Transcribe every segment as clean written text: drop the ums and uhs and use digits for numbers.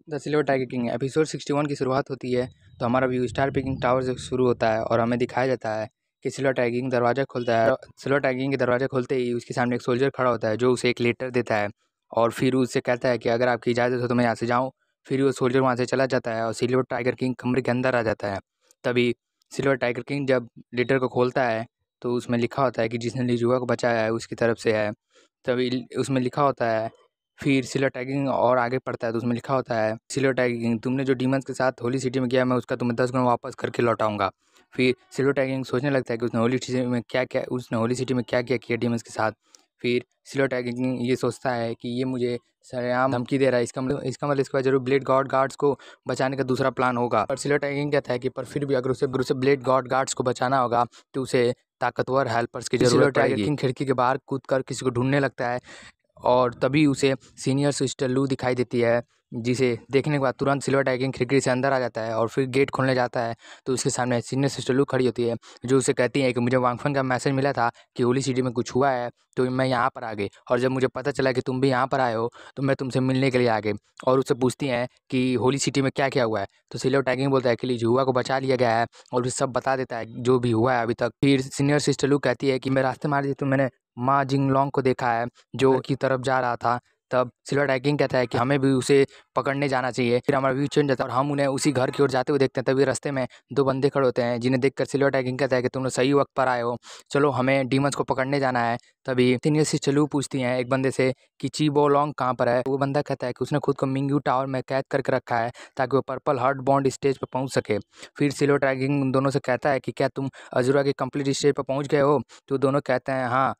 The silver tiger king episode 61 की शुरुआत होती है। तो हमारा व्यू स्टार पिकिंग टावर से शुरू होता है और हमें दिखाया जाता है कि सिल्वर टाइगर किंग दरवाज़ा खोलता है। सिल्वर टाइगर किंग के दरवाज़ा खोलते ही उसके सामने एक सोल्जर खड़ा होता है जो उसे एक लेटर देता है और फिर उससे कहता है कि अगर आपकी इजाज़त हो तो मैं यहाँ से जाऊँ। फिर वो सोल्जर वहाँ से चला जाता है और सिल्वर टाइगर किंग कमरे के अंदर आ जाता है। तभी सिल्वर टाइगर किंग जब लेटर को खोलता है तो उसमें लिखा होता है कि जिसने लिजुआ को बचाया है उसकी तरफ से है। तभी उसमें लिखा होता है, फिर सिल्वर टाइगर किंग और आगे पढ़ता है तो उसमें लिखा होता है, सिल्वर टाइगर किंग तुमने जो डीमंस के साथ होली सिटी में किया मैं उसका तुम्हें 10 गुना वापस करके लौटाऊंगा। फिर सिल्वर टाइगर किंग सोचने लगता है कि उसने होली सिटी में क्या क्या किया डीमंस के साथ। फिर सिल्वर टाइगर किंग ये सोचता है कि ये मुझे सरेआम धमकी दे रहा है, इसका मतलब इसके बाद जरूर ब्लेड गॉड गार्ड्स को बचाने का दूसरा प्लान होगा। पर सिल्वर टाइगर किंग कहता है कि पर फिर भी अगर उसे ब्लेड गॉड गार्ड्स को बचाना होगा तो उसे ताकतवर हेल्पर्स की जरूरत पड़ेगी। टाइगर किंग खिड़की के बाहर कूदकर किसी को ढूंढने लगता है और तभी उसे सीनियर सिस्टर लू दिखाई देती है, जिसे देखने के बाद तुरंत सिल्वर टाइगर किंग खिड़की से अंदर आ जाता है और फिर गेट खोलने जाता है तो उसके सामने सीनियर सिस्टर लू खड़ी होती है जो उसे कहती है कि मुझे वांगफन का मैसेज मिला था कि होली सिटी में कुछ हुआ है तो मैं यहाँ पर आ गई, और जब मुझे पता चला कि तुम भी यहाँ पर आए हो तो मैं तुमसे मिलने के लिए आ गई। और उससे पूछती हैं कि होली सिटी में क्या क्या हुआ है तो सिल्वर टाइगर किंग बोलता है कि लिजुआ को बचा लिया गया है और उसे सब बता देता है जो भी हुआ है अभी तक। फिर सीनियर सिस्टर लू कहती है कि मैं रास्ते मार दी तो मैंने माँ जिंगलोंग को देखा है जो की तरफ जा रहा था। तब सिल्वर टाइगर किंग कहता है कि हमें भी उसे पकड़ने जाना चाहिए। फिर हमारा व्यू चेंज जाता है और हम उन्हें उसी घर की ओर जाते हुए देखते हैं। तभी रास्ते में दो बंदे खड़े होते हैं जिन्हें देखकर सिल्वर टाइगर किंग कहता है कि तुम लोग सही वक्त पर आए हो, चलो हमें डीमंस को पकड़ने जाना है। तभी सीनियर सिस्टर लू पूछती हैं एक बंदे से कि ची बो लॉन्ग कहाँ पर है। वो बंदा कहता है कि उसने खुद को मिंग्यू टावर में कैद करके रखा है ताकि वो पर्पल हार्ट बॉन्ड स्टेज पर पहुंच सके। फिर सिल्वर टाइगर किंग उन दोनों से कहता है कि क्या तुम अजूरा के कंप्लीट स्टेज पर पहुंच गए हो, तो दोनों कहते हैं हाँ।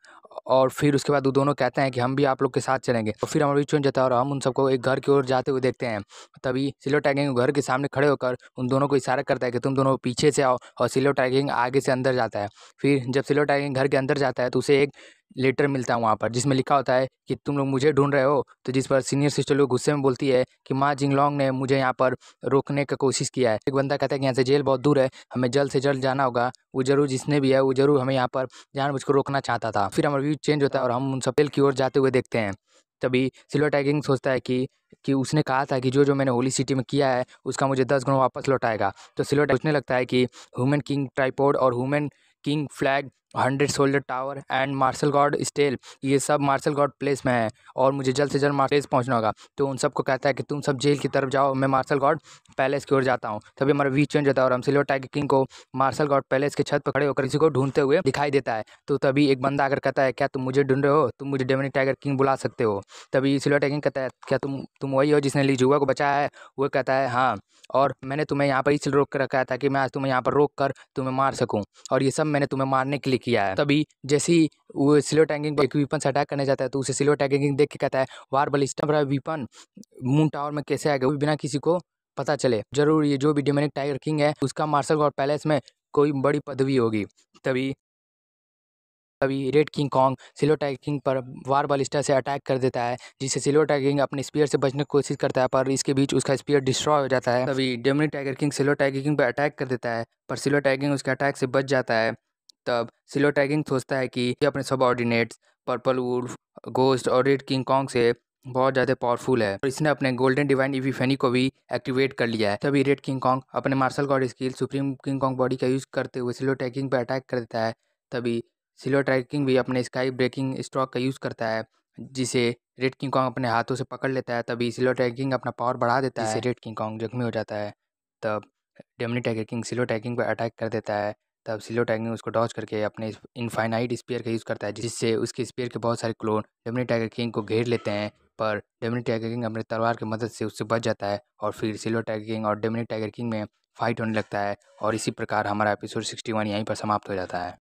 और फिर उसके बाद वो दोनों कहते हैं कि हम भी आप लोग के साथ चलेंगे। तो फिर हमारा चुन जाता है और हम उन सबको एक घर की ओर जाते हुए देखते हैं। तभी सिल्वर टाइगर किंग घर के सामने खड़े होकर उन दोनों को इशारा करता है कि तुम दोनों पीछे से आओ, और सिल्वर टाइगर किंग आगे से अंदर जाता है। फिर जब सिल्वर टाइगर किंग घर के अंदर जाता है तो उसे एक लेटर मिलता है वहाँ पर जिसमें लिखा होता है कि तुम लोग मुझे ढूंढ रहे हो। तो जिस पर सीनियर सिस्टर लोग गुस्से में बोलती है कि माँ जिंगलोंग ने मुझे यहाँ पर रोकने का कोशिश किया है। एक बंदा कहता है कि यहाँ से जेल बहुत दूर है, हमें जल्द से जल्द जाना होगा, वो जरूर जिसने भी है वो जरूर हमें यहाँ पर जानबूझकर रोकना चाहता था। फिर हमारा व्यू चेंज होता है और हम उन सब जेल की ओर जाते हुए देखते हैं। तभी सिल्वर टाइगर किंग सोचता है कि उसने कहा था कि जो जो मैंने होली सिटी में किया है उसका मुझे 10 गुना वापस लौटाएगा। तो सिल्वर टाइगर सोचने लगता है कि ह्यूमन किंग ट्राइपॉड और human king flag 100 soldier tower and martial god stele, ये सब मार्शल गॉड प्लेस में है और मुझे जल्द से जल्द मार्शल प्लेस पहुंचना होगा। तो उन सबको कहता है कि तुम सब जेल की तरफ जाओ, मैं मार्शल गॉड पैलेस की ओर जाता हूँ। तभी हमारा व्यू चेंज होता है और हम सिल्वर टाइगर किंग को मार्शल गॉड पैलेस के छत पर खड़े होकर किसी को ढूंढते हुए दिखाई देता है। तो तभी एक बंदा आकर कहता है क्या तुम मुझे ढूंढ रहे हो, तुम मुझे डेमोनिक टाइगर किंग बुला सकते हो। तभी सिल्वर टाइगर किंग कहता है क्या तुम वही हो जिसने लिजुआ को बचाया है। वो कहता है हाँ, और मैंने तुम्हें यहाँ पर इसलिए रोक कर रखा है ताकि मैं आज तुम्हें यहाँ पर रोक कर तुम्हें मार सकूं, और ये सब मैंने तुम्हें मारने के लिए किया है। तभी जैसे ही वो सिल्वर टाइगर किंग एक वीपन से अटैक करने जाता है तो उसे सिल्वर टाइगर किंग देख के कहता है वार बलिस्टा बड़ा वीपन मून टावर में कैसे आ गया, वो भी बिना किसी को पता चले। जरूर ये जो भी डेमोनिक टाइगर किंग है उसका मार्शल गॉड पैलेस में कोई बड़ी पदवी होगी। तभी तभी red king Kong silver tiger king पर वार बलिस्टा से अटैक कर देता है, जिससे सिल्वर टाइगर किंग अपने स्पीयर से बचने की कोशिश करता है पर इसके बीच उसका स्पीयर डिस्ट्रॉय हो जाता है। तभी demonic tiger king silver tiger king पर अटैक कर देता है पर सिल्वर टाइगर किंग उसके अटैक से बच जाता है। तब सिल्वर टाइगर किंग सोचता है कि ये अपने सबऑर्डिनेट्स पर्पल वुल्फ, घोस्ट और रेड किंग कॉन्ग से बहुत ज़्यादा पावरफुल है और इसने अपने गोल्डन डिवाइन इपिफेनी को भी एक्टिवेट कर लिया है। तभी रेड किंग कॉन्ग अपने martial god skill supreme king kong body का यूज़ करते हुए सिल्वर टाइगर किंग पर अटैक कर देता है। तभी सिल्वर टाइगर किंग भी अपने स्काई ब्रेकिंग स्ट्रोक का यूज़ करता है जिसे रेड किंग कॉन्ग अपने हाथों से पकड़ लेता है। तभी सिल्वर टाइगर किंग अपना पावर बढ़ा देता है जिससे रेड किंग कॉन्ग जख्मी हो जाता है। तब डेमनी tiger king silver tiger king पर अटैक कर देता है। तब सिल्वर टाइगर किंग उसको डॉज करके अपने इनफाइनाइट स्पीयर का यूज़ करता है जिससे उसके स्पीयर के बहुत सारे क्लोन डेमनी टाइगर किंग को घेर लेते हैं। पर डेमनी टाइगर किंग अपने तलवार की मदद से उससे बच जाता है और फिर सिल्वर टाइगर किंग और डेमनी टाइगर किंग में फाइट होने लगता है और इसी प्रकार हमारा एपिसोड 61 यहीं पर समाप्त हो जाता है।